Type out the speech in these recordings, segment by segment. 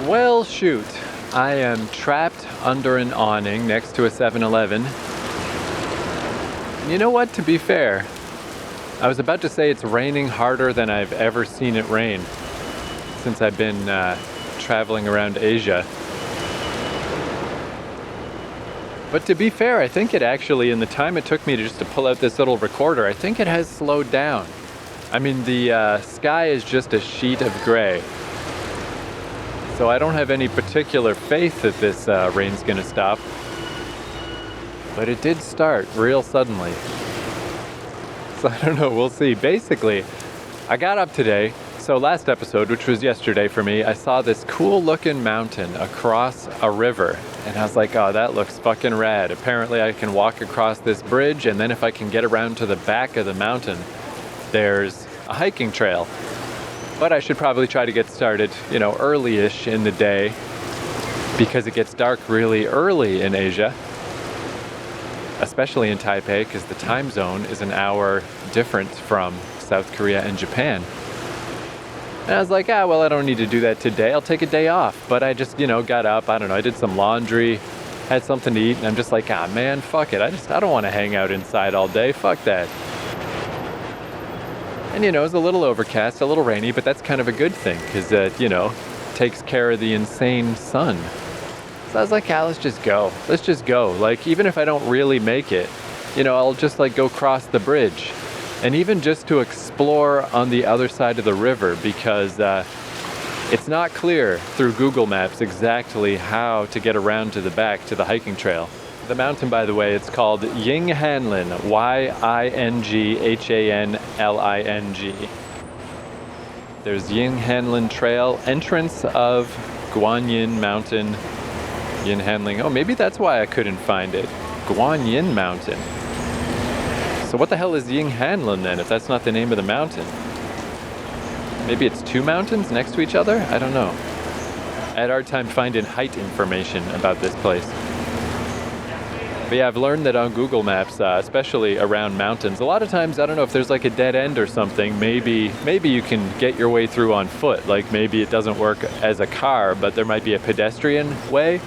Well, shoot. I am trapped under an awning next to a 7-Eleven. You know what? To be fair, I was about to say it's raining harder than I've ever seen it rain since I've been traveling around Asia. But to be fair, I think it actually, in the time it took me to pull out this little recorder, I think it has slowed down. I mean, the sky is just a sheet of gray. So I don't have any particular faith that this rain's gonna stop. But it did start real suddenly. So I don't know, we'll see. Basically, I got up today. So last episode, which was yesterday for me, I saw this cool looking mountain across a river. And I was like, oh, that looks fucking rad. Apparently I can walk across this bridge, and then if I can get around to the back of the mountain, there's a hiking trail. But I should probably try to get started, early-ish in the day, because it gets dark really early in Asia, especially in Taipei, because the time zone is an hour different from South Korea and Japan. And I was like, I don't need to do that today. I'll take a day off. But I just, got up. I did some laundry, had something to eat. And I'm just like, man, fuck it. I don't want to hang out inside all day. Fuck that. And, it was a little overcast, a little rainy, but that's kind of a good thing because takes care of the insane sun. So I was like, let's just go. Let's just go. Like, even if I don't really make it, I'll just go cross the bridge. And even just to explore on the other side of the river, because it's not clear through Google Maps exactly how to get around to the back to the hiking trail. The mountain, by the way, it's called Yinghanling, Yinghanling. There's Yinghanling Trail, entrance of Guanyin Mountain, Yinghanling. Oh, maybe that's why I couldn't find it. Guanyin Mountain. So what the hell is Yinghanling then, if that's not the name of the mountain? Maybe it's two mountains next to each other? I don't know. I had a hard time finding height information about this place. But yeah, I've learned that on Google Maps, especially around mountains, a lot of times, I don't know if there's like a dead end or something, maybe you can get your way through on foot. Like maybe it doesn't work as a car, but there might be a pedestrian way,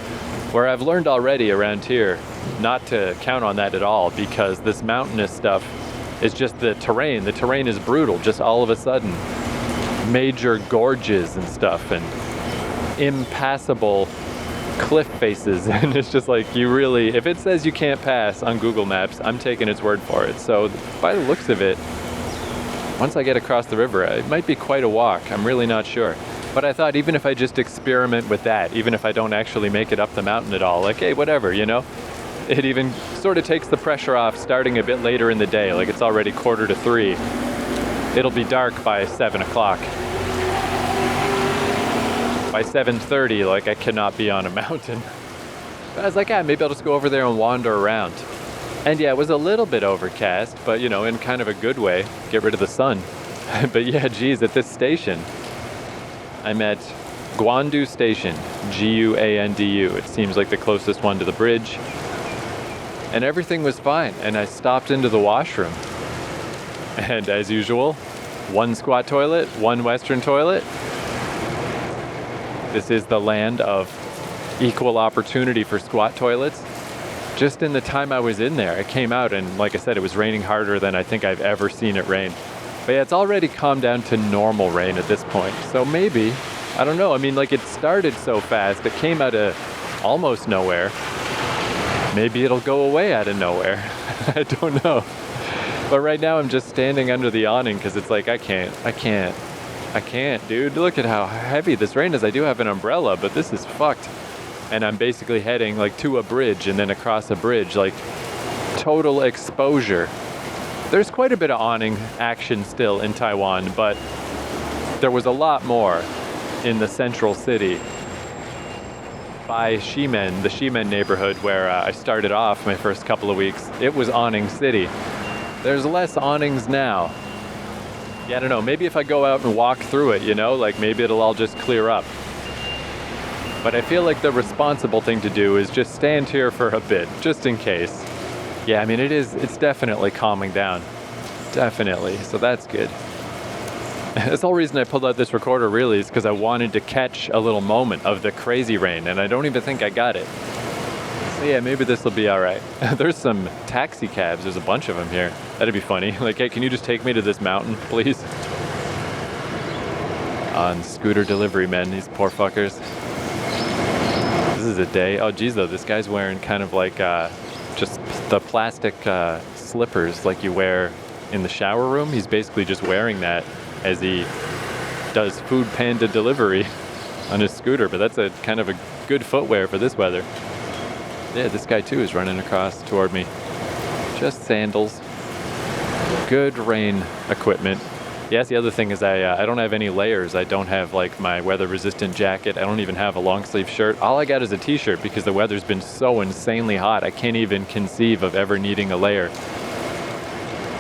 where I've learned already around here not to count on that at all, because this mountainous stuff is just the terrain. The terrain is brutal, just all of a sudden. Major gorges and stuff, and impassable cliff faces, and it's just like, if it says you can't pass on Google Maps, I'm taking its word for it. So by the looks of it, once I get across the river, it might be quite a walk. I'm really not sure. But I thought, even if I just experiment with that, even if I don't actually make it up the mountain at all, like, hey, whatever, It even sort of takes the pressure off starting a bit later in the day, like it's already 2:45. It'll be dark by 7 o'clock. By 7:30, like I cannot be on a mountain. But I was like, maybe I'll just go over there and wander around. And yeah, it was a little bit overcast, but in kind of a good way, get rid of the sun. But yeah, geez, at this station, I'm at Guandu Station, Guandu. It seems like the closest one to the bridge. And everything was fine. And I stopped into the washroom. And as usual, one squat toilet, one Western toilet. This is the land of equal opportunity for squat toilets. Just in the time I was in there, I came out and, like I said, it was raining harder than I think I've ever seen it rain. But yeah, it's already calmed down to normal rain at this point. So maybe, I don't know. I mean, it started so fast, it came out of almost nowhere. Maybe it'll go away out of nowhere. I don't know. But right now I'm just standing under the awning because it's like, I can't, dude. Look at how heavy this rain is. I do have an umbrella, but this is fucked. And I'm basically heading to a bridge and then across a bridge, total exposure. There's quite a bit of awning action still in Taiwan, but there was a lot more in the central city. By Ximen, the Ximen neighborhood where I started off my first couple of weeks, it was awning city. There's less awnings now. Yeah, I don't know, maybe if I go out and walk through it, maybe it'll all just clear up. But I feel like the responsible thing to do is just stand here for a bit, just in case. Yeah, I mean, it's definitely calming down. Definitely, so that's good. That's the whole reason I pulled out this recorder really, is because I wanted to catch a little moment of the crazy rain, and I don't even think I got it. So yeah, maybe this will be all right. There's some taxi cabs. There's a bunch of them here. That'd be funny. Like, hey, can you just take me to this mountain, please? On scooter delivery men, these poor fuckers. This is a day. Oh, geez, though, this guy's wearing kind of like just the plastic slippers like you wear in the shower room. He's basically just wearing that as he does Food Panda delivery on his scooter, but that's a kind of a good footwear for this weather. Yeah, this guy too is running across toward me. Just sandals. Good rain equipment. Yes, the other thing is I don't have any layers. I don't have like my weather-resistant jacket. I don't even have a long-sleeve shirt. All I got is a t-shirt because the weather's been so insanely hot. I can't even conceive of ever needing a layer.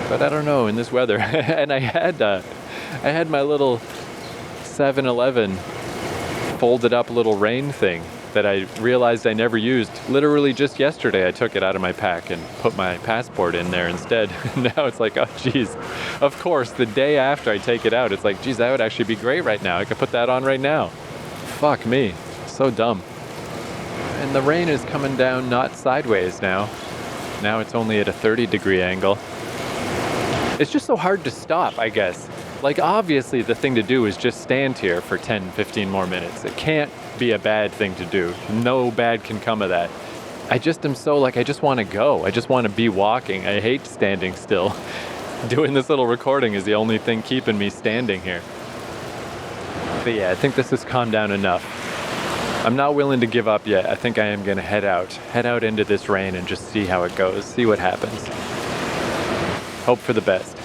But I don't know, in this weather. And I had my little 7-Eleven folded up little rain thing that I realized I never used. Literally just yesterday I took it out of my pack and put my passport in there instead. Now it's like, oh geez. Of course, the day after I take it out, it's like, geez, that would actually be great right now. I could put that on right now. Fuck me. So dumb. And the rain is coming down not sideways now. Now it's only at a 30-degree angle. It's just so hard to stop, I guess. Like, obviously the thing to do is just stand here for 10, 15 more minutes. It can't be a bad thing to do. No bad can come of that. I just am so like, I just want to go. I just want to be walking. I hate standing still. Doing this little recording is the only thing keeping me standing here. But yeah, I think this has calmed down enough. I'm not willing to give up yet. I think I am going to head out into this rain and just see how it goes, see what happens. Hope for the best.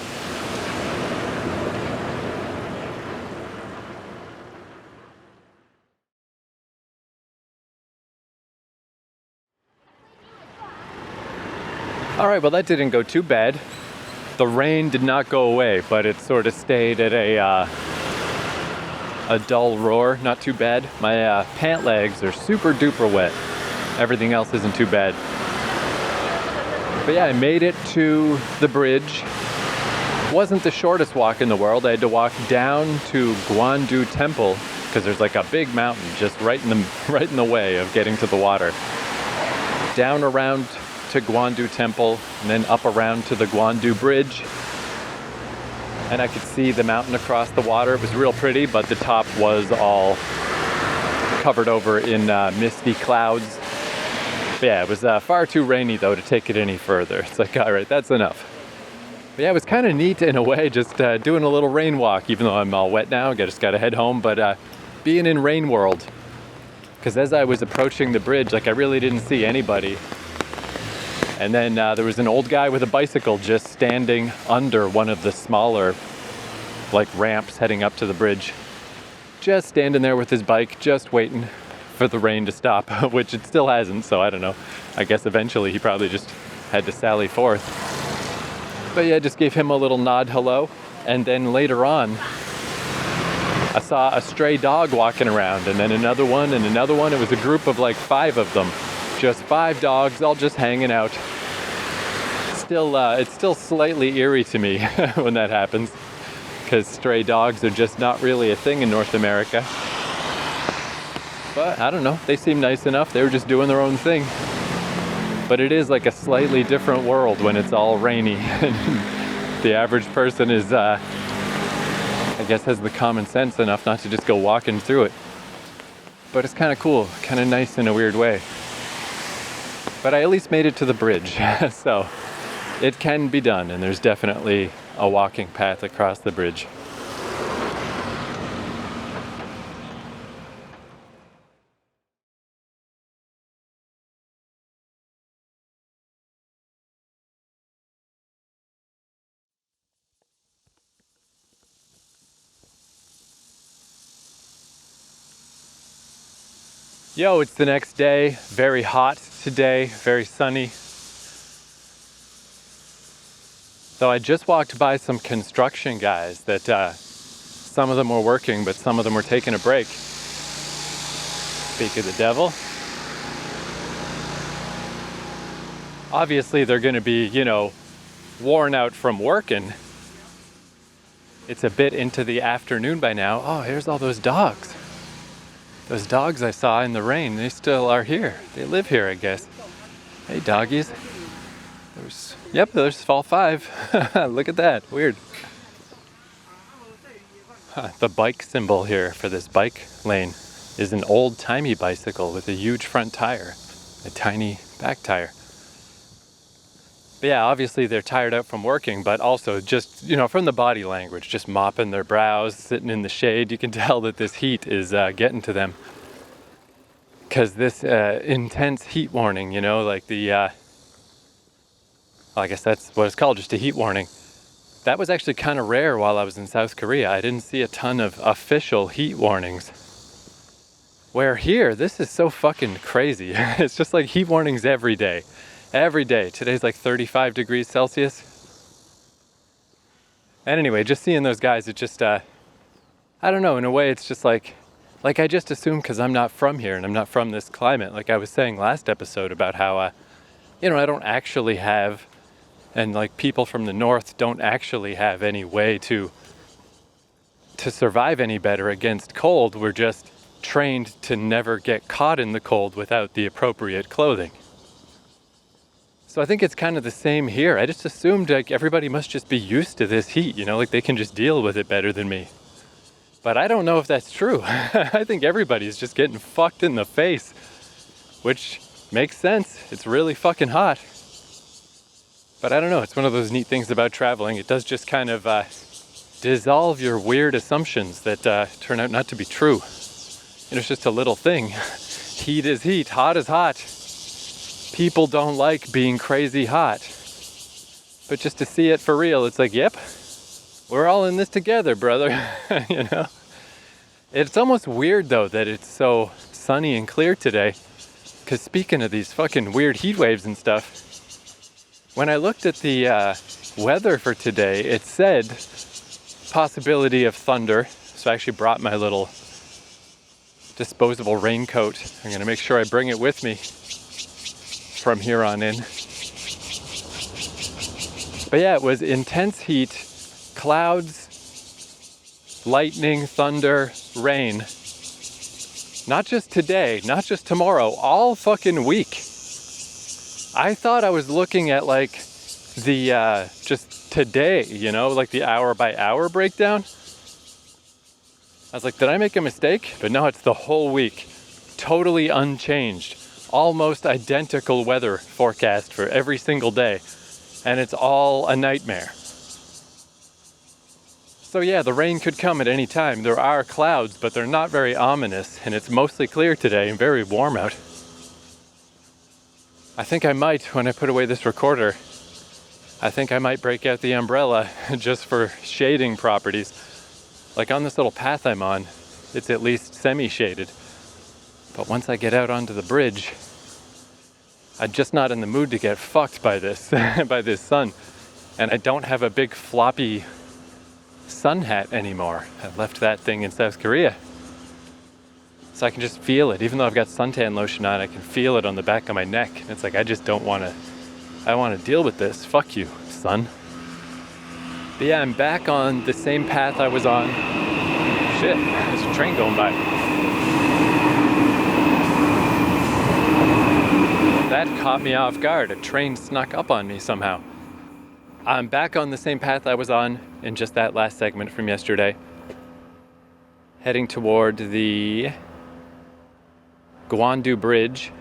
All right, well, that didn't go too bad. The rain did not go away, but it sort of stayed at a dull roar. Not too bad. My pant legs are super duper wet. Everything else isn't too bad. But yeah, I made it to the bridge. Wasn't the shortest walk in the world. I had to walk down to Guandu Temple because there's like a big mountain just right in the way of getting to the water. Down around to Guandu Temple, and then up around to the Guandu Bridge. And I could see the mountain across the water. It was real pretty, but the top was all covered over in misty clouds. But yeah, it was far too rainy though to take it any further. It's like, all right, that's enough. But yeah, it was kind of neat in a way, just doing a little rain walk, even though I'm all wet now. I just got to head home, but being in rain world. Because as I was approaching the bridge, like I really didn't see anybody. And then there was an old guy with a bicycle just standing under one of the smaller like ramps heading up to the bridge. Just standing there with his bike, just waiting for the rain to stop, which it still hasn't, so I don't know. I guess eventually he probably just had to sally forth. But yeah, just gave him a little nod hello. And then later on, I saw a stray dog walking around, and then another one and another one. It was a group of like 5 of them. Just 5 dogs all just hanging out. It's still slightly eerie to me when that happens, because stray dogs are just not really a thing in North America. But I don't know, they seem nice enough. They were just doing their own thing. But it is like a slightly different world when it's all rainy. The average person is, I guess, has the common sense enough not to just go walking through it. But it's kind of cool, kind of nice in a weird way. But I at least made it to the bridge, so it can be done, and there's definitely a walking path across the bridge. Yo, it's the next day, very hot today, very sunny. Though I just walked by some construction guys that some of them were working, but some of them were taking a break. Speak of the devil. Obviously they're gonna be, worn out from working. It's a bit into the afternoon by now. Oh, here's all those dogs. Those dogs I saw in the rain, they still are here. They live here, I guess. Hey, doggies. There's fall 5. Look at that. Weird. The bike symbol here for this bike lane is an old-timey bicycle with a huge front tire, a tiny back tire. But yeah, obviously they're tired out from working, but also just, from the body language, just mopping their brows, sitting in the shade. You can tell that this heat is getting to them. Because this intense heat warning, like I guess that's what it's called, just a heat warning. That was actually kind of rare while I was in South Korea. I didn't see a ton of official heat warnings. Where here, this is so fucking crazy. It's just like heat warnings every day. Every day. Today's like 35 degrees Celsius. And anyway, just seeing those guys, it just, I don't know, in a way it's just like I just assume because I'm not from here and I'm not from this climate. Like I was saying last episode about how, I don't actually have, and like people from the north don't actually have any way to survive any better against cold. We're just trained to never get caught in the cold without the appropriate clothing. So I think it's kind of the same here. I just assumed like everybody must just be used to this heat, like they can just deal with it better than me. But I don't know if that's true. I think everybody's just getting fucked in the face, which makes sense. It's really fucking hot. But I don't know, it's one of those neat things about traveling. It does just kind of dissolve your weird assumptions that turn out not to be true. It's just a little thing. Heat is heat, hot is hot. People don't like being crazy hot. But just to see it for real, it's like, yep, we're all in this together, brother. It's almost weird though that it's so sunny and clear today. Because speaking of these fucking weird heat waves and stuff, when I looked at the weather for today, it said possibility of thunder. So I actually brought my little disposable raincoat. I'm gonna make sure I bring it with me from here on in. But yeah, it was intense heat, clouds, lightning, thunder, rain. Not just today, not just tomorrow, all fucking week. I thought I was looking at like the, just today, like the hour by hour breakdown. I was like, did I make a mistake? But no, it's the whole week. Totally unchanged. Almost identical weather forecast for every single day. And it's all a nightmare. So yeah, the rain could come at any time. There are clouds, but they're not very ominous. And it's mostly clear today and very warm out. I think I might, when I put away this recorder, I think I might break out the umbrella just for shading properties. Like on this little path I'm on, it's at least semi-shaded. But once I get out onto the bridge, I'm just not in the mood to get fucked by this, by this sun. And I don't have a big floppy sun hat anymore. I left that thing in South Korea. So I can just feel it. Even though I've got suntan lotion on, I can feel it on the back of my neck. And it's like, I just don't want to, I want to deal with this. Fuck you, sun. But yeah, I'm back on the same path I was on. Shit, there's a train going by. That caught me off guard. A train snuck up on me somehow. I'm back on the same path I was on in just that last segment from yesterday. Heading toward the Guandu bridge.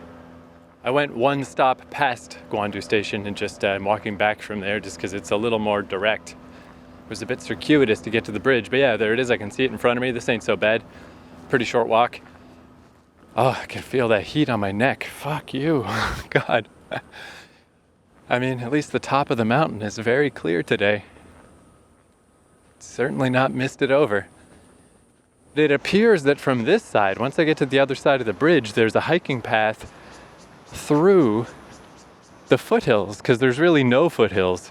I went one stop past Guandu station and just I'm walking back from there just because it's a little more direct. It was a bit circuitous to get to the bridge, but yeah, there it is. I can see it in front of me. This ain't so bad. Pretty short walk. Oh, I can feel that heat on my neck. Fuck you. God. I mean, at least the top of the mountain is very clear today. Certainly not misted over. It appears that from this side, once I get to the other side of the bridge, there's a hiking path through the foothills, because there's really no foothills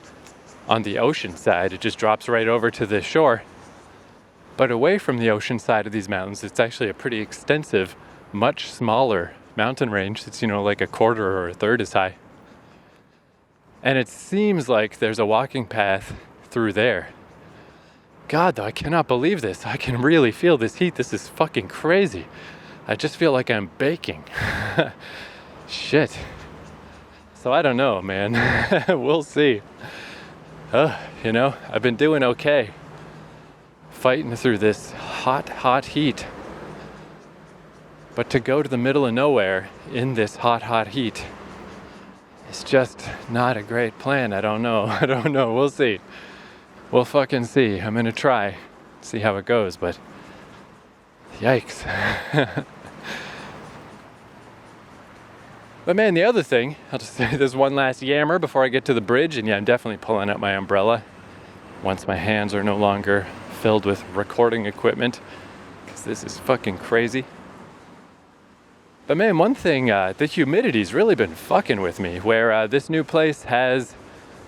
on the ocean side. It just drops right over to the shore. But away from the ocean side of these mountains, it's actually a pretty extensive, much smaller mountain range. It's, like a quarter or a third as high. And it seems like there's a walking path through there. God, though, I cannot believe this. I can really feel this heat. This is fucking crazy. I just feel like I'm baking. Shit. So I don't know, man. We'll see. I've been doing okay. Fighting through this hot heat. But to go to the middle of nowhere in this hot heat, it's just not a great plan. I don't know. We'll see. We'll fucking see. I'm gonna try. See how it goes, but yikes. But man, the other thing, I'll just say this one last yammer before I get to the bridge, and yeah, I'm definitely pulling out my umbrella once my hands are no longer filled with recording equipment, because this is fucking crazy. But man, one thing, the humidity's really been fucking with me, where this new place has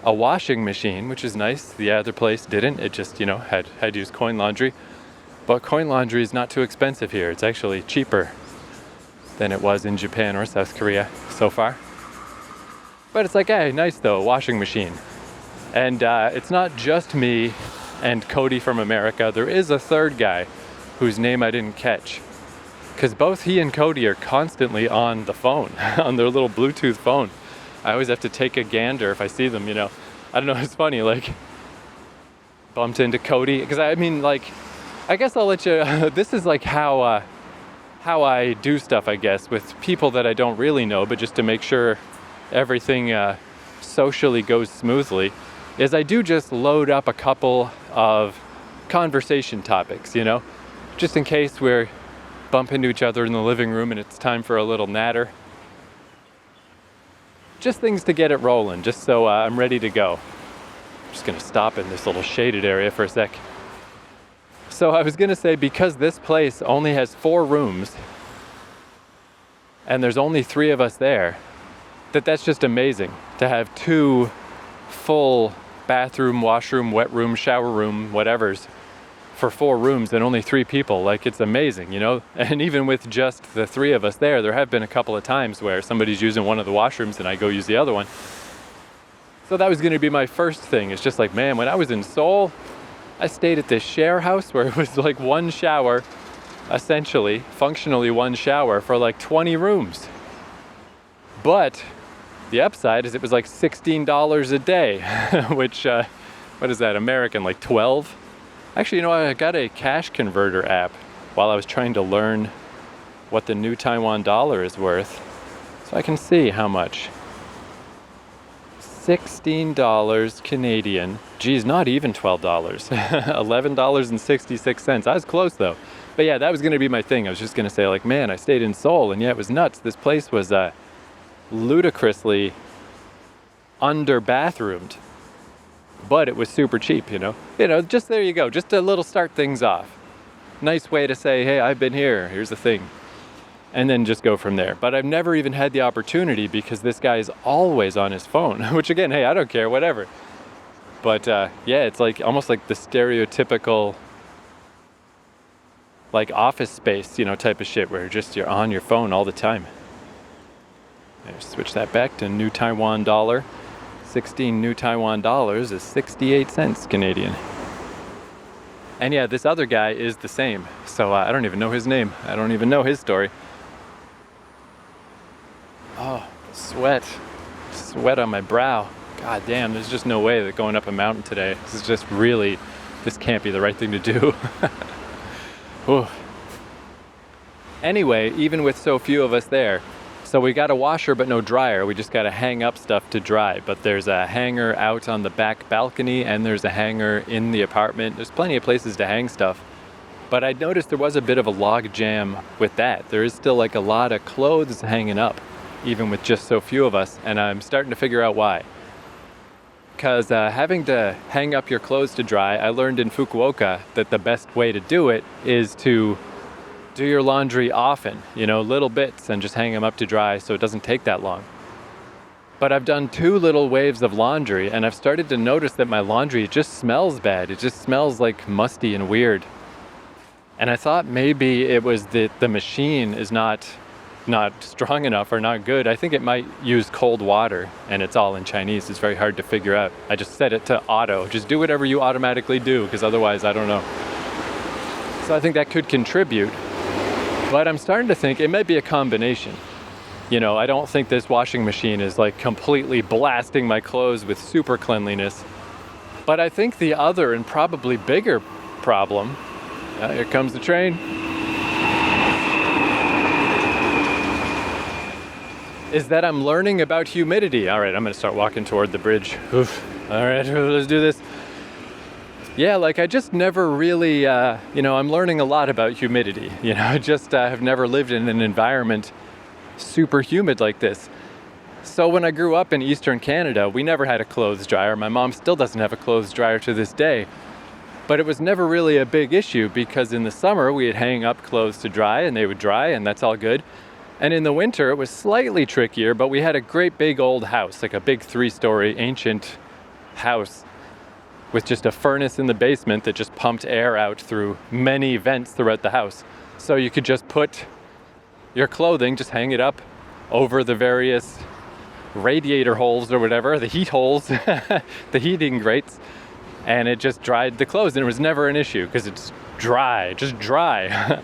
a washing machine, which is nice. The other place didn't. It just, had used coin laundry. But coin laundry is not too expensive here. It's actually cheaper than it was in Japan or South Korea so far. But it's like, hey, nice though, washing machine. And it's not just me and Cody from America. There is a third guy whose name I didn't catch, because both he and Cody are constantly on the phone, on their little Bluetooth phone. I always have to take a gander if I see them, I don't know, it's funny, like, bumped into Cody, because I guess I'll let you, this is like how I do stuff, I guess, with people that I don't really know, but just to make sure everything socially goes smoothly, is I do just load up a couple of conversation topics, just in case we're bump into each other in the living room and it's time for a little natter. Just things to get it rolling, just so I'm ready to go. I'm just gonna stop in this little shaded area for a sec. So I was gonna say, because this place only has 4 rooms and there's only 3 of us there, that's just amazing to have 2 full bathroom, washroom, wet room, shower room, whatevers for 4 rooms and only 3 people. Like, it's amazing, And even with just the 3 of us there have been a couple of times where somebody's using one of the washrooms and I go use the other one. So that was going to be my first thing. It's just like, man, when I was in Seoul, I stayed at this share house where it was like 1 shower, essentially, functionally 1 shower for like 20 rooms. But the upside is it was like $16 a day, which, what is that, American, like 12? Actually, I got a cash converter app while I was trying to learn what the new Taiwan dollar is worth, so I can see how much. $16 Canadian. Geez, not even $12. $11.66. I was close though. But yeah, that was going to be my thing. I was just going to say, like, man, I stayed in Seoul and yeah, it was nuts. This place was ludicrously under bathroomed. But it was super cheap, just there you go, just a little start things off. Nice way to say, hey, I've been here, here's the thing. And then just go from there. But I've never even had the opportunity because this guy is always on his phone, which again, hey, I don't care, whatever. But yeah, it's like almost like the stereotypical like office space, type of shit where you're on your phone all the time. I just switch that back to new Taiwan dollar. 16 new Taiwan dollars is 68 cents Canadian. And yeah, this other guy is the same. So I don't even know his name. I don't even know his story. Oh, sweat on my brow. God damn, there's just no way that going up a mountain today. This can't be the right thing to do. Anyway, even with so few of us there, so we got a washer but no dryer. We just got to hang up stuff to dry. But there's a hanger out on the back balcony and there's a hanger in the apartment. There's plenty of places to hang stuff. But I noticed there was a bit of a log jam with that. There is still like a lot of clothes hanging up, even with just so few of us. And I'm starting to figure out why. Because having to hang up your clothes to dry, I learned in Fukuoka that the best way to do it is to do your laundry often, little bits, and just hang them up to dry so it doesn't take that long. But I've done 2 little waves of laundry and I've started to notice that my laundry just smells bad. It just smells like musty and weird. And I thought maybe it was that the machine is not not strong enough or not good. I think it might use cold water, and it's all in Chinese. It's very hard to figure out. I just set it to auto. Just do whatever you automatically do, because otherwise I don't know. So I think that could contribute. But I'm starting to think it might be a combination. You know, I don't think this washing machine is like completely blasting my clothes with super cleanliness. But I think the other and probably bigger problem, here comes the train, is that I'm learning about humidity. All right, I'm gonna start walking toward the bridge. Oof. All right, let's do this. Yeah, like I just never really, I'm learning a lot about humidity. You know, I just have never lived in an environment super humid like this. So when I grew up in Eastern Canada, we never had a clothes dryer. My mom still doesn't have a clothes dryer to this day. But it was never really a big issue because in the summer we'd hang up clothes to dry and they would dry and that's all good. And in the winter, it was slightly trickier, but we had a great big old house, like a big 3-story ancient house with just a furnace in the basement that just pumped air out through many vents throughout the house. So you could just put your clothing, just hang it up over the various radiator holes or whatever, the heat holes, the heating grates, and it just dried the clothes. And it was never an issue because it's dry, just dry.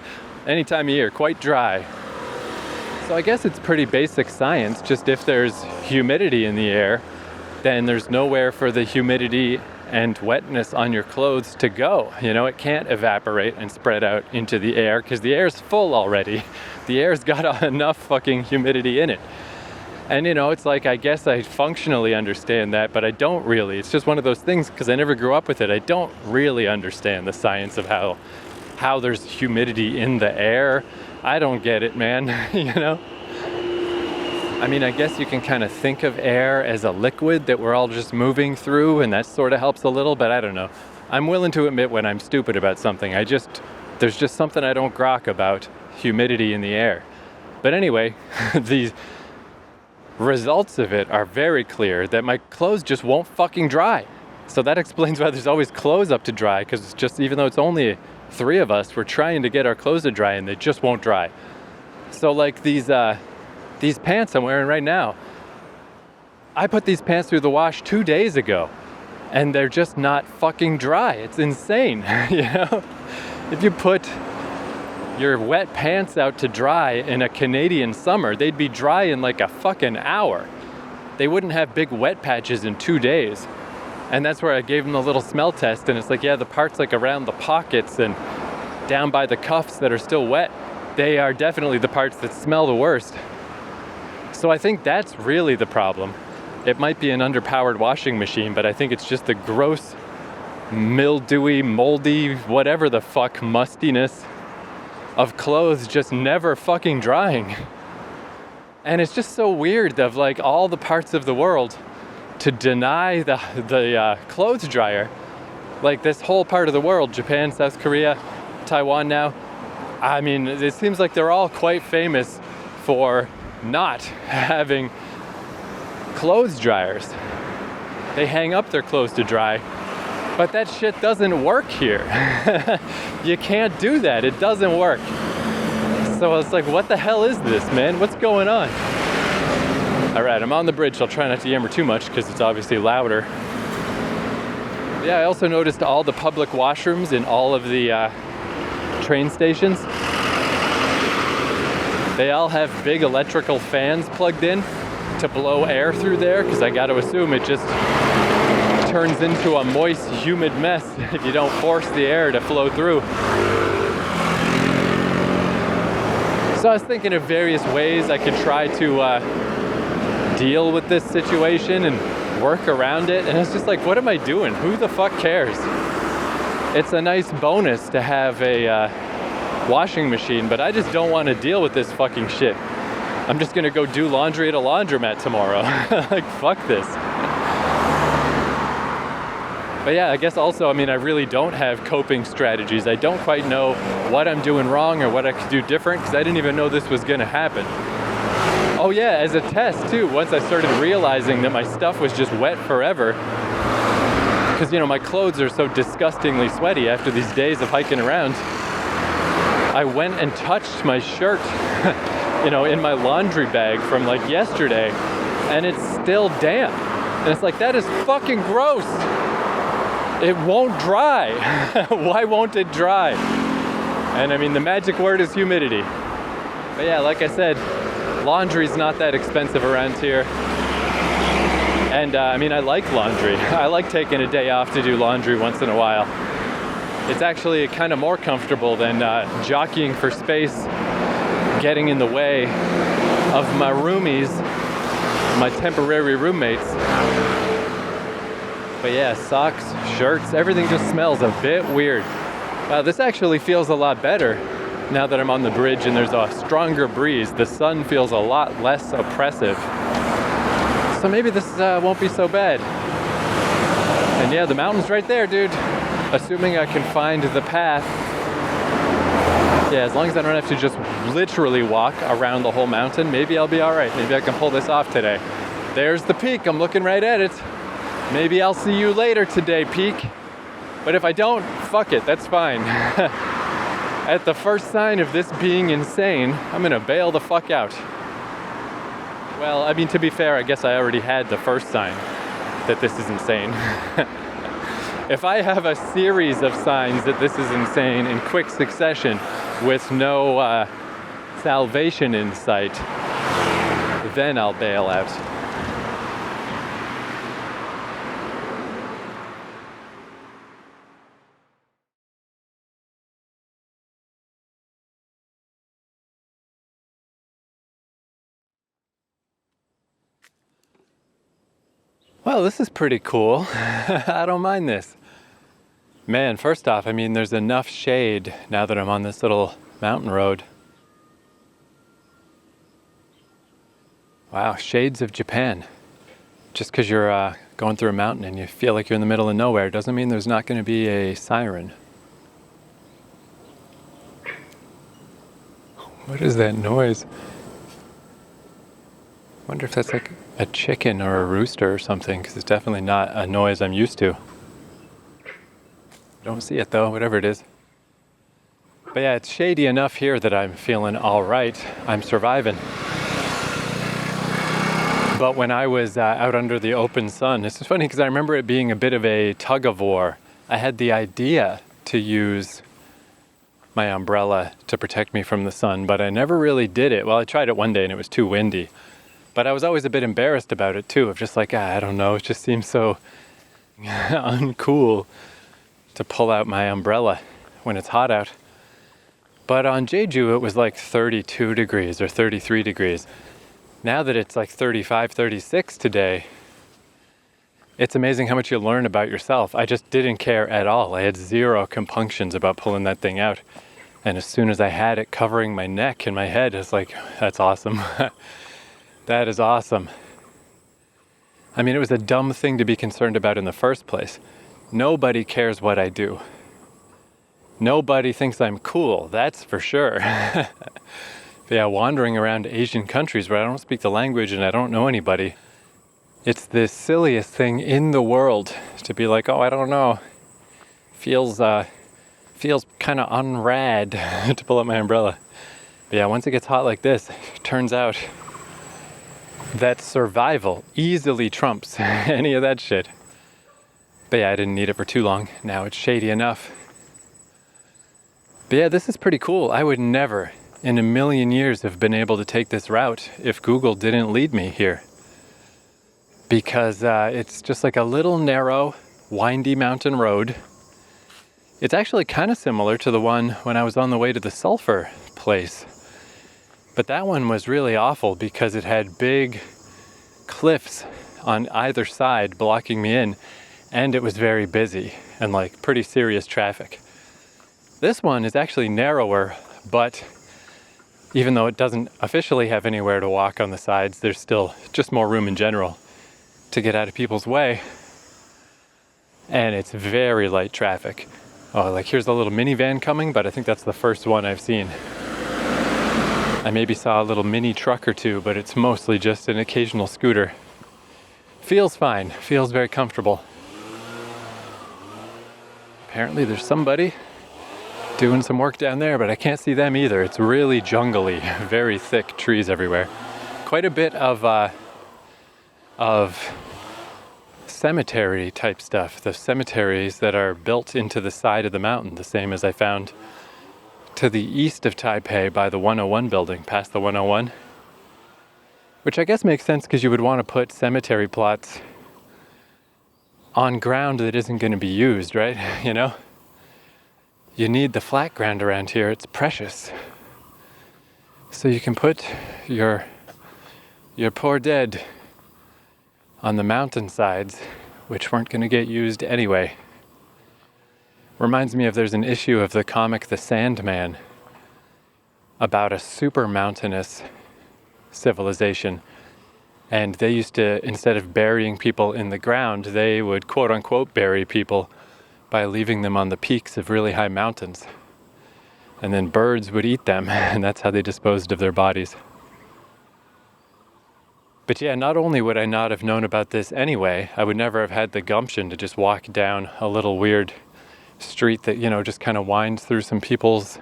Any time of year, quite dry. So I guess it's pretty basic science. Just if there's humidity in the air, then there's nowhere for the humidity and wetness on your clothes to go. You know, it can't evaporate and spread out into the air because the air's full already. The air's got enough fucking humidity in it. And you know, it's like, I guess I functionally understand that, but I don't really. It's just one of those things because I never grew up with it. I don't really understand the science of how there's humidity in the air. I don't get it, man. You know? I mean, I guess you can kind of think of air as a liquid that we're all just moving through, and that sort of helps a little, but I don't know. I'm willing to admit when I'm stupid about something. There's just something I don't grok about humidity in the air. But anyway, the results of it are very clear that my clothes just won't fucking dry. So that explains why there's always clothes up to dry, because it's just, even though it's only 3 of us, we're trying to get our clothes to dry and they just won't dry. So like these pants I'm wearing right now, I put these pants through the wash 2 days ago and they're just not fucking dry. It's insane. You know, if you put your wet pants out to dry in a Canadian summer, they'd be dry in like a fucking hour. They wouldn't have big wet patches in 2 days. And that's where I gave them a little smell test, and it's like, yeah, the parts like around the pockets and down by the cuffs that are still wet, they are definitely the parts that smell the worst. So I think that's really the problem. It might be an underpowered washing machine, but I think it's just the gross, mildewy, moldy, whatever the fuck mustiness of clothes just never fucking drying. And it's just so weird of like all the parts of the world to deny the clothes dryer. Like this whole part of the world, Japan, South Korea, Taiwan now, I mean, it seems like they're all quite famous for not having clothes dryers. They hang up their clothes to dry, but that shit doesn't work here. You can't do that, it doesn't work. So I was like, what the hell is this, man? What's going on? All right, I'm on the bridge. I'll try not to yammer too much because it's obviously louder. Yeah, I also noticed all the public washrooms in all of the train stations. They all have big electrical fans plugged in to blow air through there because I got to assume it just turns into a moist, humid mess if you don't force the air to flow through. So I was thinking of various ways I could try to deal with this situation and work around it, and it's just like, what am I doing? Who the fuck cares? It's a nice bonus to have a washing machine, but I just don't want to deal with this fucking shit. I'm just gonna go do laundry at a laundromat tomorrow. Like, fuck this. But yeah, I guess also, I mean, I really don't have coping strategies. I don't quite know what I'm doing wrong or what I could do different because I didn't even know this was gonna happen. Oh yeah, as a test too, once I started realizing that my stuff was just wet forever, because you know, my clothes are so disgustingly sweaty after these days of hiking around, I went and touched my shirt in my laundry bag from like yesterday, and it's still damp. And it's like, that is fucking gross. It won't dry. Why won't it dry? And I mean, the magic word is humidity. But yeah, like I said, laundry's not that expensive around here. And I mean, I like laundry. I like taking a day off to do laundry once in a while. It's actually kind of more comfortable than jockeying for space, getting in the way of my roomies, my temporary roommates. But yeah, socks, shirts, everything just smells a bit weird. Wow, this actually feels a lot better now that I'm on the bridge and there's a stronger breeze. The sun feels a lot less oppressive. So maybe this won't be so bad. And yeah, the mountain's right there, dude. Assuming I can find the path. Yeah, as long as I don't have to just literally walk around the whole mountain, maybe I'll be all right. Maybe I can pull this off today. There's the peak. I'm looking right at it. Maybe I'll see you later today, peak. But if I don't, fuck it. That's fine. At the first sign of this being insane, I'm gonna bail the fuck out. Well, I mean, to be fair, I guess I already had the first sign that this is insane. If I have a series of signs that this is insane in quick succession with no salvation in sight, then I'll bail out. Well, this is pretty cool. I don't mind this. Man, first off, I mean, there's enough shade now that I'm on this little mountain road. Wow, shades of Japan. Just because you're going through a mountain and you feel like you're in the middle of nowhere doesn't mean there's not going to be a siren. What is that noise? I wonder if that's like a chicken or a rooster or something, because it's definitely not a noise I'm used to. Don't see it though, whatever it is. But yeah, it's shady enough here that I'm feeling all right. I'm surviving. But when I was out under the open sun, this is funny because I remember it being a bit of a tug of war. I had the idea to use my umbrella to protect me from the sun, but I never really did it. Well, I tried it one day and it was too windy. But I was always a bit embarrassed about it too, of just like, I don't know, it just seems so uncool to pull out my umbrella when it's hot out. But on Jeju, it was like 32 degrees or 33 degrees. Now that it's like 35, 36 today, it's amazing how much you learn about yourself. I just didn't care at all. I had zero compunctions about pulling that thing out. And as soon as I had it covering my neck and my head, it's like, that's awesome. That is awesome. I mean, it was a dumb thing to be concerned about in the first place. Nobody cares what I do. Nobody thinks I'm cool, that's for sure. But yeah, wandering around Asian countries where I don't speak the language and I don't know anybody, it's the silliest thing in the world to be like, oh, I don't know. Feels kind of unrad to pull out my umbrella. But yeah, once it gets hot like this, it turns out that survival easily trumps any of that shit. But yeah, I didn't need it for too long. Now it's shady enough. But yeah, this is pretty cool. I would never in a million years have been able to take this route if Google didn't lead me here. Because it's just like a little narrow, windy mountain road. It's actually kind of similar to the one when I was on the way to the sulfur place. But that one was really awful because it had big cliffs on either side blocking me in, and it was very busy and like pretty serious traffic. This one is actually narrower, but even though it doesn't officially have anywhere to walk on the sides, there's still just more room in general to get out of people's way. And it's very light traffic. Oh, like here's a little minivan coming, but I think that's the first one I've seen. I maybe saw a little mini truck or two, but it's mostly just an occasional scooter. Feels fine, feels very comfortable. Apparently there's somebody doing some work down there, but I can't see them either. It's really jungly, very thick trees everywhere. Quite a bit of cemetery type stuff. The cemeteries that are built into the side of the mountain, the same as I found to the east of Taipei by the 101 building, past the 101. Which I guess makes sense because you would want to put cemetery plots on ground that isn't going to be used, right? You know? You need the flat ground around here. It's precious. So you can put your poor dead on the mountainsides, which weren't going to get used anyway. Reminds me of there's an issue of the comic The Sandman about a super mountainous civilization. And they used to, instead of burying people in the ground, they would quote unquote bury people by leaving them on the peaks of really high mountains. And then birds would eat them, and that's how they disposed of their bodies. But yeah, not only would I not have known about this anyway, I would never have had the gumption to just walk down a little weird street that, you know, just kind of winds through some people's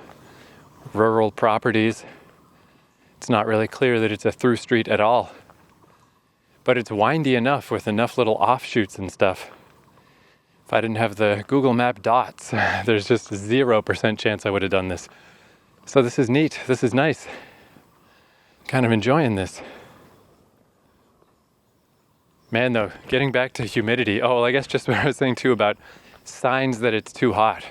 rural properties. It's not really clear that it's a through street at all. But it's windy enough with enough little offshoots and stuff. If I didn't have the Google Map dots, there's just 0% chance I would have done this. So this is neat. This is nice. Kind of enjoying this. Man, though, getting back to humidity. Oh, well, I guess just what I was saying too about signs that it's too hot.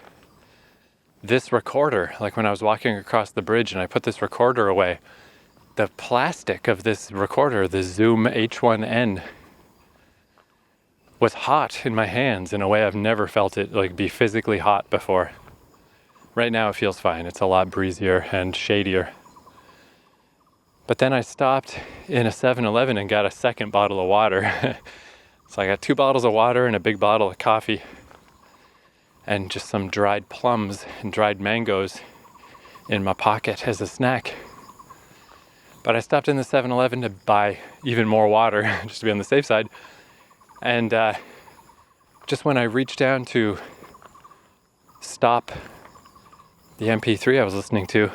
This recorder, like when I was walking across the bridge and I put this recorder away, the plastic of this recorder, the Zoom H1N, was hot in my hands in a way I've never felt it like be physically hot before. Right now it feels fine. It's a lot breezier and shadier. But then I stopped in a 7-Eleven and got a second bottle of water. So I got 2 bottles of water and a big bottle of coffee and just some dried plums and dried mangoes in my pocket as a snack. But I stopped in the 7-Eleven to buy even more water just to be on the safe side. And just when I reached down to stop the MP3 I was listening to,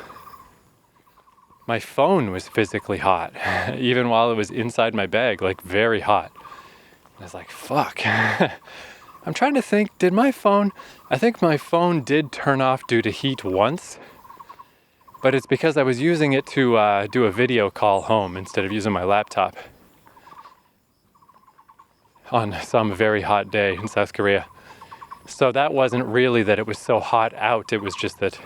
my phone was physically hot, even while it was inside my bag, like very hot. I was like, fuck. I'm trying to think, I think my phone did turn off due to heat once, but it's because I was using it to do a video call home instead of using my laptop on some very hot day in South Korea. So that wasn't really that it was so hot out, it was just that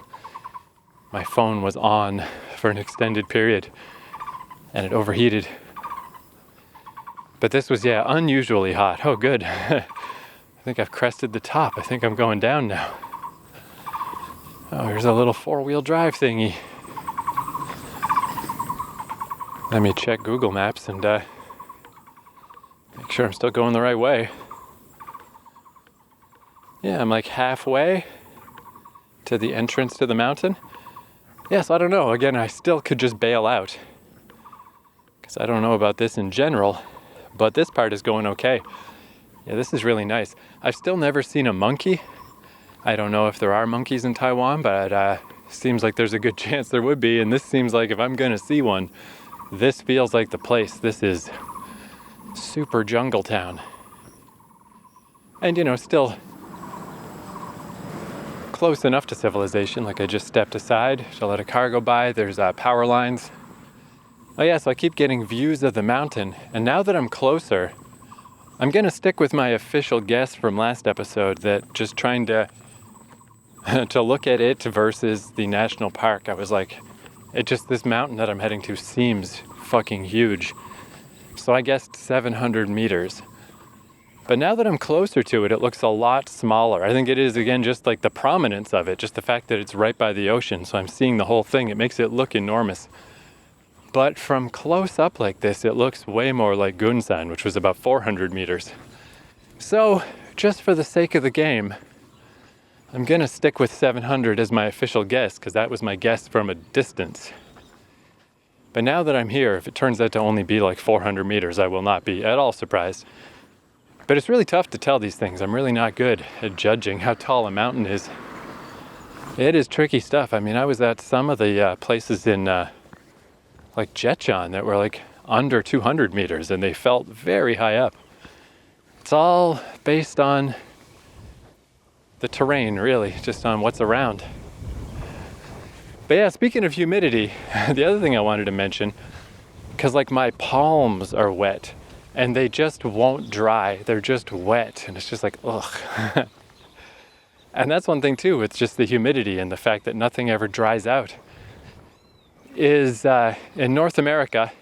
my phone was on for an extended period and it overheated. But this was, unusually hot. Oh, good. I think I've crested the top. I think I'm going down now. Oh, here's a little 4-wheel drive thingy. Let me check Google Maps and make sure I'm still going the right way. Yeah, I'm like halfway to the entrance to the mountain. Yes, I don't know. Again, I still could just bail out because I don't know about this in general, but this part is going okay. Yeah, this is really nice. I've still never seen a monkey. I don't know if there are monkeys in Taiwan, but seems like there's a good chance there would be, and this seems like if I'm gonna see one, this feels like the place. This is super jungle town. And still close enough to civilization. Like I just stepped aside to let a car go by. There's power lines. Oh yeah, so I keep getting views of the mountain. And now that I'm closer, I'm gonna stick with my official guess from last episode that just trying to look at it versus the national park, I was like, this mountain that I'm heading to seems fucking huge. So I guessed 700 meters. But now that I'm closer to it, it looks a lot smaller. I think it is, again, just like the prominence of it, just the fact that it's right by the ocean, so I'm seeing the whole thing. It makes it look enormous. But from close up like this, it looks way more like Gunsan, which was about 400 meters. So, just for the sake of the game, I'm gonna stick with 700 as my official guess, because that was my guess from a distance. But now that I'm here, if it turns out to only be like 400 meters, I will not be at all surprised. But it's really tough to tell these things. I'm really not good at judging how tall a mountain is. It is tricky stuff. I mean, I was at some of the places in like Jetjan that were like under 200 meters and they felt very high up. It's all based on the terrain, really, just on what's around. But yeah, speaking of humidity, the other thing I wanted to mention, because like my palms are wet and they just won't dry. They're just wet and it's just like, ugh. And that's one thing too, it's just the humidity and the fact that nothing ever dries out. Is in North America,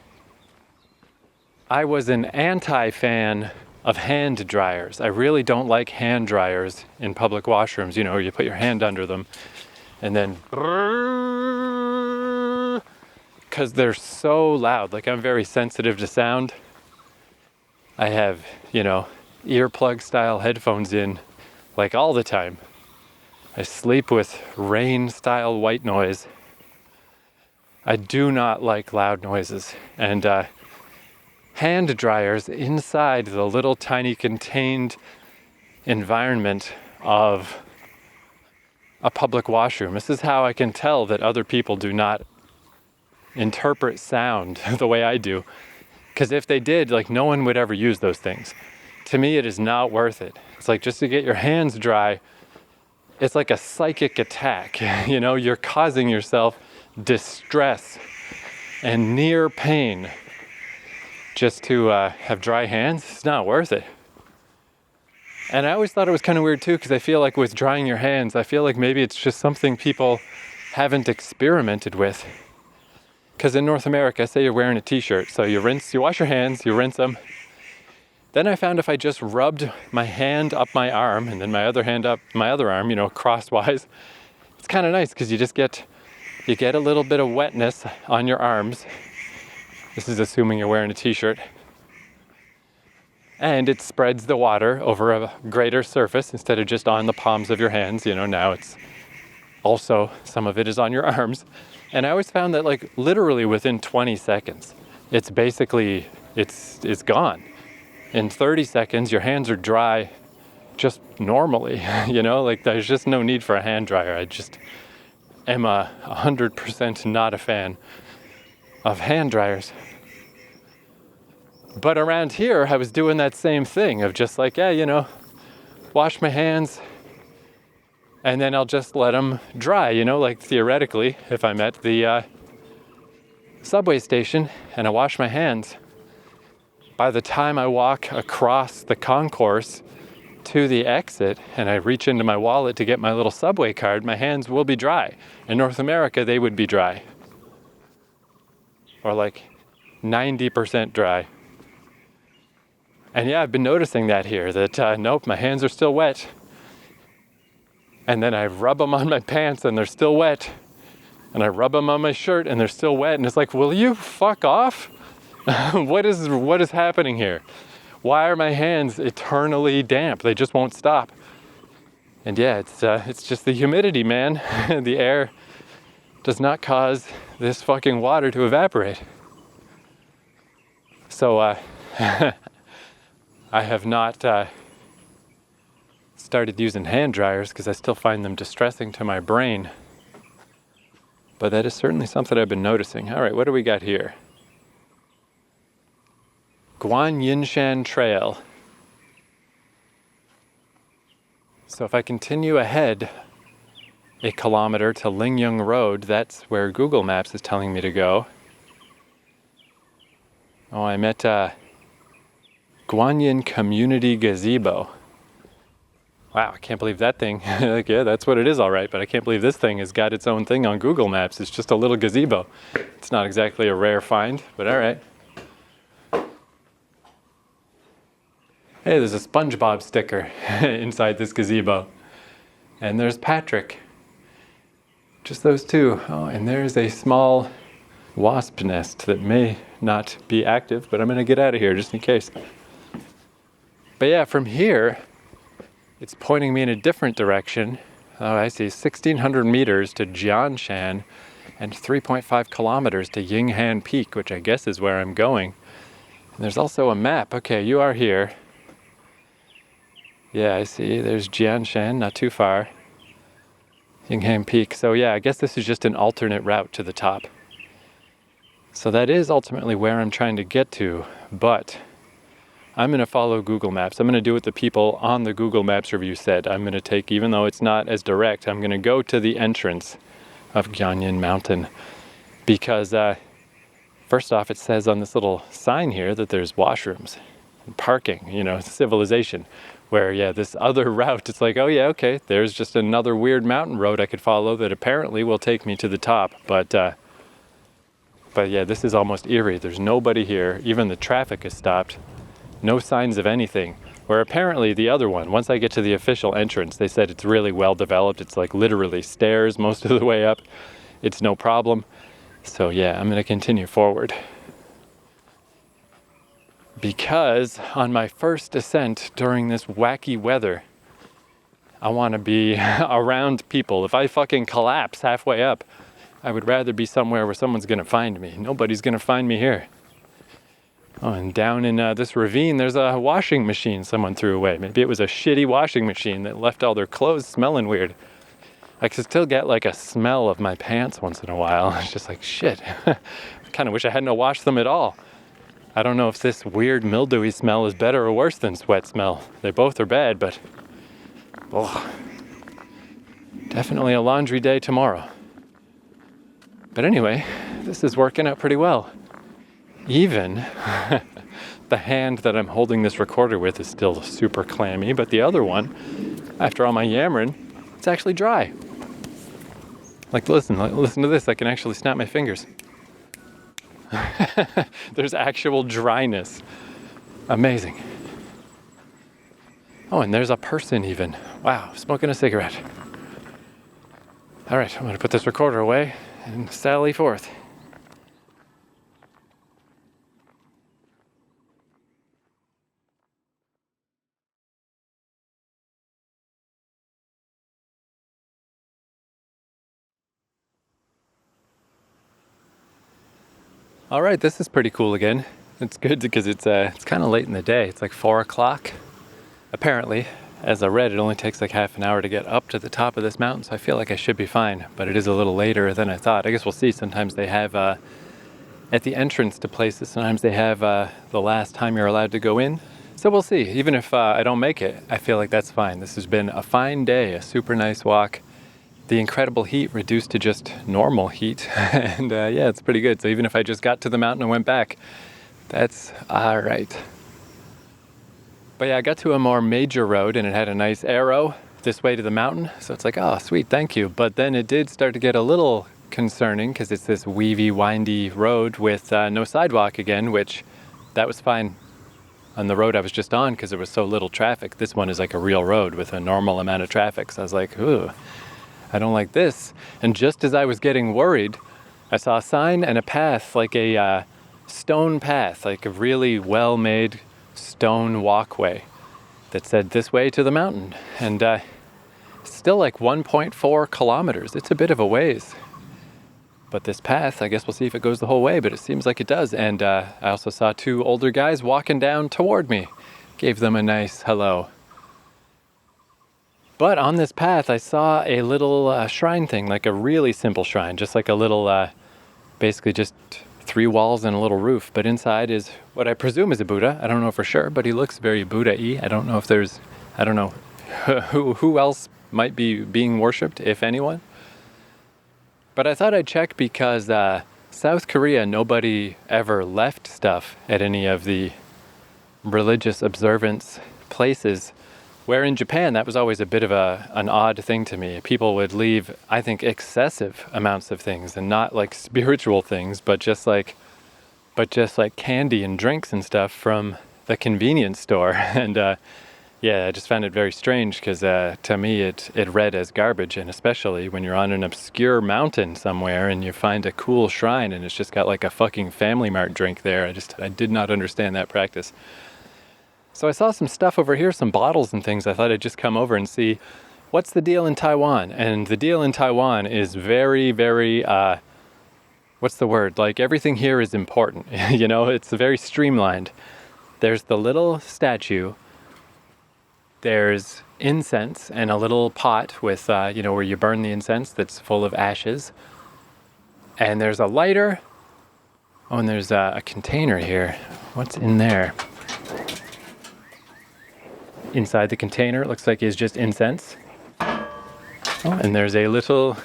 I was an anti-fan of hand dryers. I really don't like hand dryers in public washrooms, you know, you put your hand under them and then, because they're so loud. Like, I'm very sensitive to sound. I have, you know, earplug style headphones in like all the time. I sleep with rain style white noise. I do not like loud noises. And hand dryers inside the little tiny contained environment of a public washroom. This is how I can tell that other people do not interpret sound the way I do. Because if they did, like, no one would ever use those things. To me, it is not worth it. It's like, just to get your hands dry, it's like a psychic attack. You know, you're causing yourself distress and near pain just to have dry hands. It's not worth it. And I always thought it was kind of weird too, because I feel like with drying your hands, I feel like maybe it's just something people haven't experimented with. Because in North America, say you're wearing a t-shirt, so you wash your hands, you rinse them. Then I found if I just rubbed my hand up my arm and then my other hand up my other arm, you know, crosswise, it's kind of nice because you get a little bit of wetness on your arms. This is assuming you're wearing a t-shirt. And it spreads the water over a greater surface instead of just on the palms of your hands. You know, now it's also, some of it is on your arms. And I always found that, like, literally within 20 seconds, it's basically, it's gone. In 30 seconds, your hands are dry just normally, you know, like there's just no need for a hand dryer. I just am 100% not a fan of hand dryers. But around here, I was doing that same thing of just like, yeah, you know, wash my hands and then I'll just let them dry, you know, like theoretically, if I'm at the subway station and I wash my hands, by the time I walk across the concourse to the exit and I reach into my wallet to get my little subway card, my hands will be dry. In North America, they would be dry. Or like 90% dry. And yeah, I've been noticing that here, that nope, my hands are still wet. And then I rub them on my pants and they're still wet. And I rub them on my shirt and they're still wet. And it's like, will you fuck off? What is happening here? Why are my hands eternally damp? They just won't stop. And yeah, it's just the humidity, man. The air does not cause this fucking water to evaporate. So I have not started using hand dryers because I still find them distressing to my brain. But that is certainly something I've been noticing. All right, what do we got here? Guanyin Trail. So if I continue ahead a kilometer to Lingyang Road, that's where Google Maps is telling me to go. Oh, I'm at Guanyin Community Gazebo. Wow, I can't believe that thing. Like, yeah, that's what it is, all right, but I can't believe this thing has got its own thing on Google Maps. It's just a little gazebo. It's not exactly a rare find, but all right. Hey, there's a SpongeBob sticker inside this gazebo. And there's Patrick. Just those two. Oh, and there's a small wasp nest that may not be active, but I'm going to get out of here just in case. But yeah, from here, it's pointing me in a different direction. Oh, I see, 1,600 meters to Jianshan and 3.5 kilometers to Yinghanling Peak, which I guess is where I'm going. And there's also a map. Okay, you are here. Yeah, I see. There's Jianshan, not too far. Yinghanling Peak. So yeah, I guess this is just an alternate route to the top. So that is ultimately where I'm trying to get to, but I'm going to follow Google Maps. I'm going to do what the people on the Google Maps review said. I'm going to take, even though it's not as direct, I'm going to go to the entrance of Guanyin Mountain because first off, it says on this little sign here that there's washrooms and parking, civilization. Where, yeah, this other route, it's like, oh yeah, okay, there's just another weird mountain road I could follow that apparently will take me to the top. But yeah, this is almost eerie. There's nobody here. Even the traffic is stopped. No signs of anything. Where apparently the other one, once I get to the official entrance, they said it's really well developed. It's like literally stairs most of the way up. It's no problem. So yeah, I'm gonna continue forward. Because on my first ascent during this wacky weather, I want to be around people. If I fucking collapse halfway up, I would rather be somewhere where someone's going to find me. Nobody's going to find me here. Oh, and down in this ravine, there's a washing machine someone threw away. Maybe it was a shitty washing machine that left all their clothes smelling weird. I could still get like a smell of my pants once in a while. It's just like, shit. I kind of wish I hadn't washed them at all. I don't know if this weird mildewy smell is better or worse than sweat smell. They both are bad, but definitely a laundry day tomorrow. But anyway, this is working out pretty well. Even the hand that I'm holding this recorder with is still super clammy, but the other one, after all my yammering, it's actually dry. Like listen to this, I can actually snap my fingers. There's actual dryness. Amazing. Oh, and there's a person even. Wow, smoking a cigarette. All right, I'm going to put this recorder away and sally forth. All right, this is pretty cool again. It's good because it's kind of late in the day. It's like 4 o'clock. Apparently, as I read, it only takes like half an hour to get up to the top of this mountain, so I feel like I should be fine. But it is a little later than I thought. I guess we'll see. Sometimes they have, at the entrance to places, sometimes they have the last time you're allowed to go in. So we'll see. Even if I don't make it, I feel like that's fine. This has been a fine day, a super nice walk. The incredible heat reduced to just normal heat. And yeah, it's pretty good. So even if I just got to the mountain and went back, that's all right. But yeah, I got to a more major road and it had a nice arrow this way to the mountain. So it's like, oh, sweet, thank you. But then it did start to get a little concerning because it's this weavy, windy road with no sidewalk again, which that was fine on the road I was just on because there was so little traffic. This one is like a real road with a normal amount of traffic. So I was like, ooh, I don't like this. And just as I was getting worried, I saw a sign and a path, like a stone path, like a really well-made stone walkway that said this way to the mountain. And still like 1.4 kilometers. It's a bit of a ways. But this path, I guess we'll see if it goes the whole way, but it seems like it does. And I also saw 2 older guys walking down toward me. Gave them a nice hello. But on this path, I saw a little shrine thing, like a really simple shrine, just like a little, basically just 3 walls and a little roof. But inside is what I presume is a Buddha. I don't know for sure, but he looks very Buddha-y. I don't know if there's, I don't know who else might be being worshipped, if anyone. But I thought I'd check because South Korea, nobody ever left stuff at any of the religious observance places. Where in Japan, that was always a bit of an odd thing to me. People would leave, I think, excessive amounts of things, and not like spiritual things, but just like candy and drinks and stuff from the convenience store. And yeah, I just found it very strange because to me it read as garbage, and especially when you're on an obscure mountain somewhere and you find a cool shrine and it's just got like a fucking Family Mart drink there. I did not understand that practice. So I saw some stuff over here, some bottles and things. I thought I'd just come over and see what's the deal in Taiwan. And the deal in Taiwan is very, very, what's the word? Like everything here is important. It's very streamlined. There's the little statue There's incense and a little pot with, where you burn the incense that's full of ashes. And there's a lighter. Oh, and there's a container here. What's in there? Inside the container, it looks like is just incense. Oh, and there's a little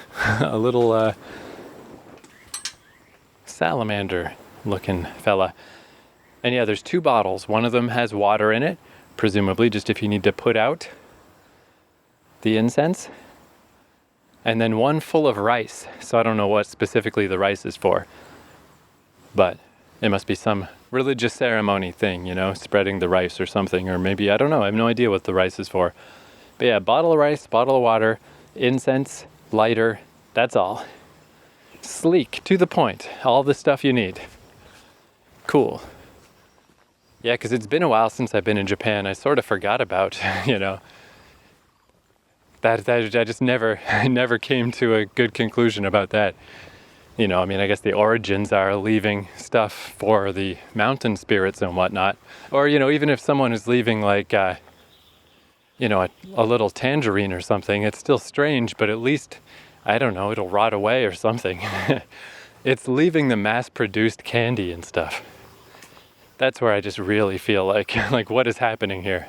salamander-looking fella. And yeah, there's 2 bottles. One of them has water in it, presumably just if you need to put out the incense. And then one full of rice. So I don't know what specifically the rice is for. But it must be some religious ceremony thing, spreading the rice or something. Or maybe, I don't know, I have no idea what the rice is for. But yeah, bottle of rice, bottle of water, incense, lighter, that's all. Sleek, to the point, all the stuff you need. Cool. Yeah, because it's been a while since I've been in Japan. I sort of forgot about, that I just never came to a good conclusion about that. I guess the origins are leaving stuff for the mountain spirits and whatnot. Or, even if someone is leaving like, a little tangerine or something, it's still strange, but at least, I don't know, it'll rot away or something. It's leaving the mass-produced candy and stuff. That's where I just really feel like what is happening here?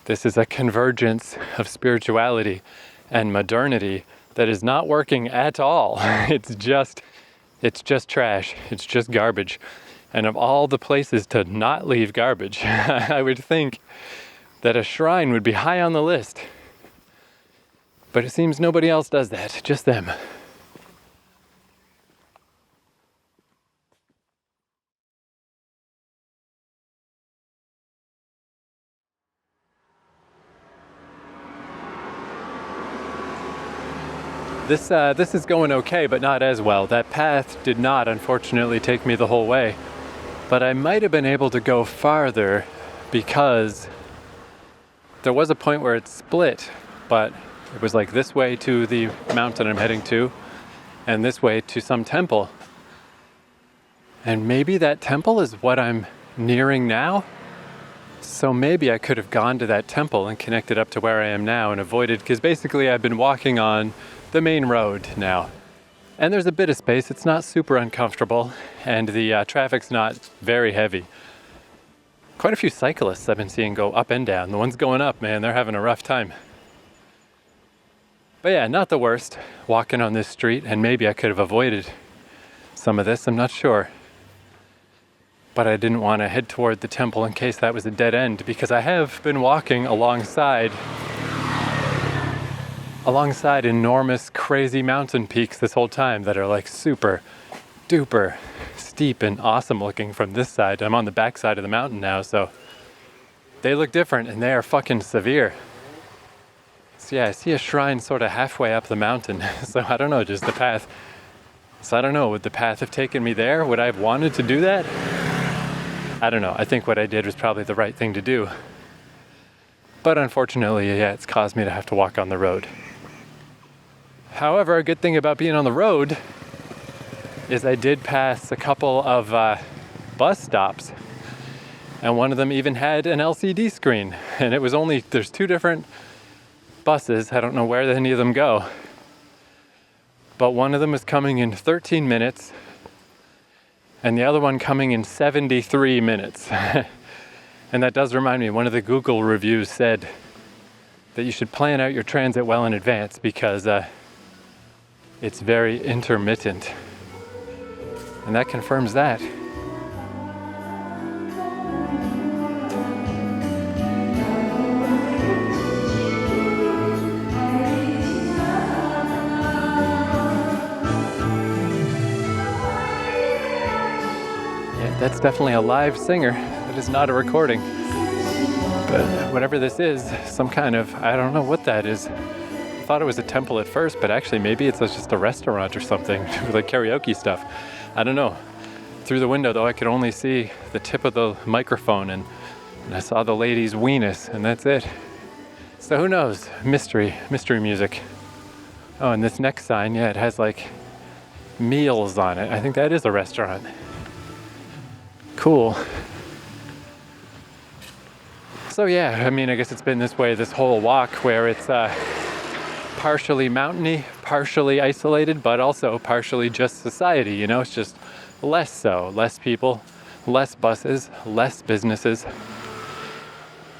This is a convergence of spirituality and modernity that is not working at all. It's just trash. It's just garbage. And of all the places to not leave garbage, I would think that a shrine would be high on the list. But it seems nobody else does that, just them. This is going okay, but not as well. That path did not, unfortunately, take me the whole way. But I might have been able to go farther because there was a point where it split, but it was like this way to the mountain I'm heading to, and this way to some temple. And maybe that temple is what I'm nearing now? So maybe I could have gone to that temple and connected up to where I am now and avoided, because basically I've been walking on the main road now. And there's a bit of space, it's not super uncomfortable, and the traffic's not very heavy. Quite a few cyclists I've been seeing go up and down. The ones going up, man, they're having a rough time. But yeah, not the worst, walking on this street, and maybe I could have avoided some of this, I'm not sure. But I didn't want to head toward the temple in case that was a dead end, because I have been walking alongside enormous, crazy mountain peaks this whole time that are like super duper steep and awesome looking from this side. I'm on the back side of the mountain now, so they look different and they are fucking severe. So yeah, I see a shrine sort of halfway up the mountain. So I don't know, just the path. So I don't know, would the path have taken me there? Would I have wanted to do that? I don't know. I think what I did was probably the right thing to do. But unfortunately, yeah, it's caused me to have to walk on the road. However, a good thing about being on the road is I did pass a couple of bus stops, and one of them even had an LCD screen, and it was there's 2 different buses. I don't know where any of them go, but one of them is coming in 13 minutes and the other one coming in 73 minutes. And that does remind me, one of the Google reviews said that you should plan out your transit well in advance because it's very intermittent. And that confirms that. Yeah, that's definitely a live singer. That is not a recording. But whatever this is, some kind of, I don't know what that is. I thought it was a temple at first, but actually maybe it's just a restaurant or something with like karaoke stuff. I don't know. Through the window though, I could only see the tip of the microphone and I saw the lady's weenus and that's it. So who knows? Mystery music. Oh, and this next sign, yeah, it has like meals on it. I think that is a restaurant. Cool. So yeah, I mean, I guess it's been this way this whole walk, where it's partially mountainy, partially isolated, but also partially just society, you know? It's just less so, less people, less buses, less businesses.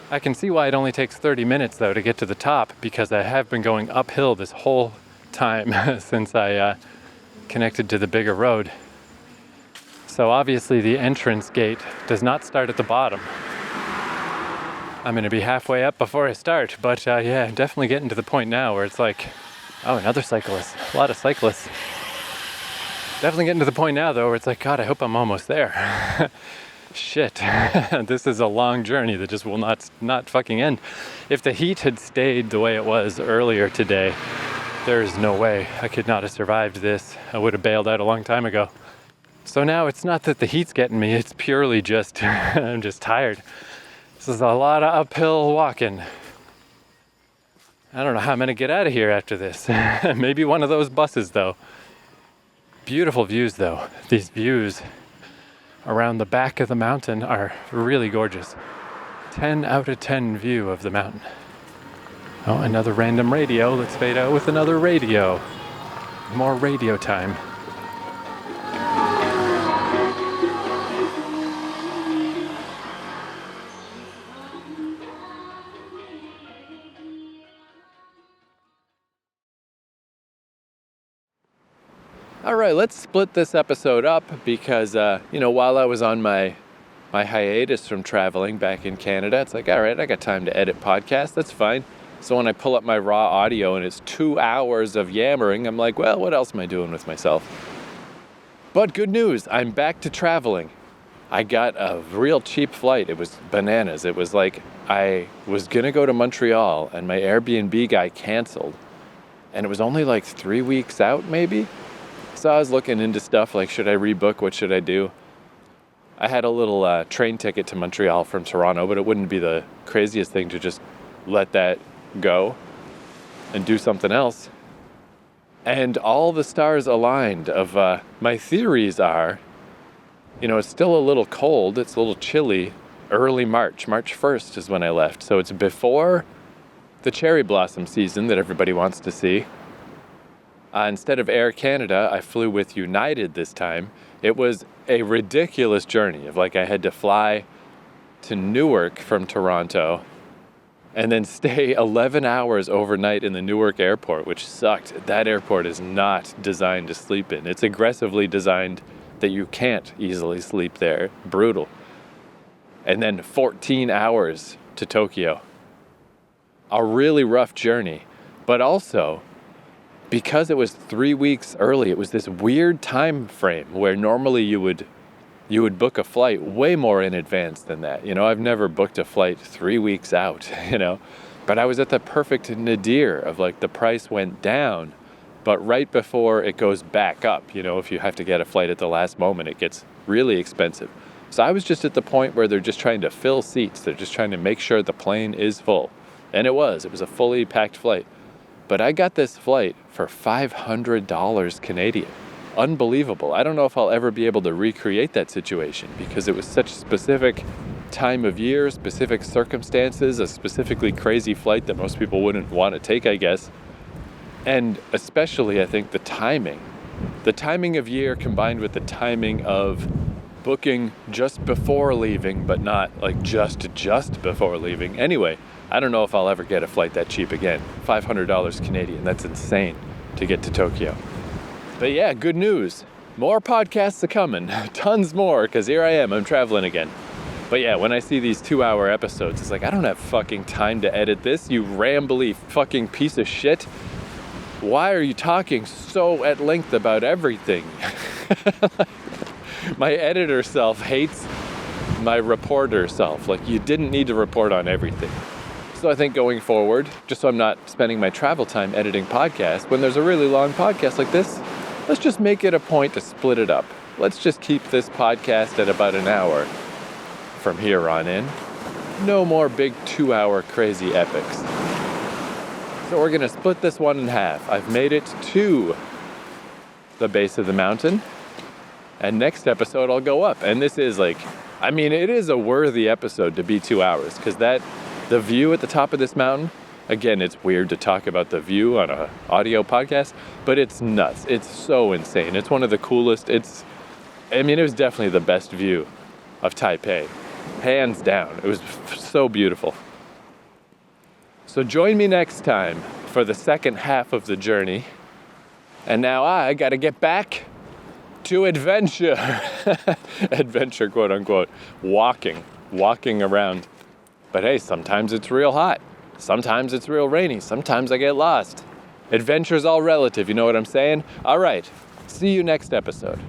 I can see why it only takes 30 minutes though to get to the top, because I have been going uphill this whole time since I connected to the bigger road. So obviously the entrance gate does not start at the bottom. I'm going to be halfway up before I start, but yeah, definitely getting to the point now where it's like, oh, another cyclist, a lot of cyclists. Definitely getting to the point now though where it's like, God, I hope I'm almost there. Shit, this is a long journey that just will not fucking end. If the heat had stayed the way it was earlier today, there's no way I could not have survived this. I would have bailed out a long time ago. So now it's not that the heat's getting me, it's purely just, I'm just tired. This is a lot of uphill walking. I don't know how I'm going to get out of here after this. Maybe one of those buses though. Beautiful views though. These views around the back of the mountain are really gorgeous. 10 out of 10 view of the mountain. Oh, another random radio. Let's fade out with another radio. More radio time. All right, let's split this episode up because, while I was on my hiatus from traveling back in Canada, it's like, all right, I got time to edit podcasts. That's fine. So when I pull up my raw audio and it's 2 hours of yammering, I'm like, well, what else am I doing with myself? But good news, I'm back to traveling. I got a real cheap flight. It was bananas. It was like I was going to go to Montreal and my Airbnb guy canceled. And it was only like 3 weeks out, maybe? So I was looking into stuff like, should I rebook? What should I do? I had a little train ticket to Montreal from Toronto, but it wouldn't be the craziest thing to just let that go and do something else. And all the stars aligned of my theories are, it's still a little cold. It's a little chilly. Early March 1st is when I left. So it's before the cherry blossom season that everybody wants to see. Instead of Air Canada, I flew with United this time. It was a ridiculous journey of I had to fly to Newark from Toronto and then stay 11 hours overnight in the Newark airport, which sucked. That airport is not designed to sleep in. It's aggressively designed that you can't easily sleep there. Brutal. And then 14 hours to Tokyo. A really rough journey, but also, because it was 3 weeks early, it was this weird time frame where normally you would book a flight way more in advance than that. I've never booked a flight 3 weeks out, but I was at the perfect nadir of the price went down, but right before it goes back up, if you have to get a flight at the last moment, it gets really expensive. So I was just at the point where they're just trying to fill seats. They're just trying to make sure the plane is full. And it was a fully packed flight. But I got this flight for $500 Canadian. Unbelievable. I don't know if I'll ever be able to recreate that situation because it was such a specific time of year, specific circumstances, a specifically crazy flight that most people wouldn't want to take, I guess. And especially, I think, the timing. The timing of year combined with the timing of booking just before leaving, but not just before leaving. Anyway, I don't know if I'll ever get a flight that cheap again. $500 Canadian, that's insane to get to Tokyo. But yeah, good news. More podcasts are coming. Tons more, because here I am, I'm traveling again. But yeah, when I see these 2-hour episodes, it's I don't have fucking time to edit this, you rambly fucking piece of shit. Why are you talking so at length about everything? My editor self hates my reporter self. You didn't need to report on everything. So I think going forward, just so I'm not spending my travel time editing podcasts, when there's a really long podcast like this, let's just make it a point to split it up. Let's just keep this podcast at about an hour from here on in. No more big 2-hour crazy epics. So we're going to split this one in half. I've made it to the base of the mountain, and next episode I'll go up. And this is it is a worthy episode to be 2 hours, because that The view at the top of this mountain, again, it's weird to talk about the view on an audio podcast, but it's nuts. It's so insane. It's one of the coolest. It was definitely the best view of Taipei. Hands down. It was so beautiful. So join me next time for the second half of the journey. And now I got to get back to adventure. Adventure, quote unquote. Walking around. But hey, sometimes it's real hot. Sometimes it's real rainy. Sometimes I get lost. Adventure's all relative, you know what I'm saying? All right, see you next episode.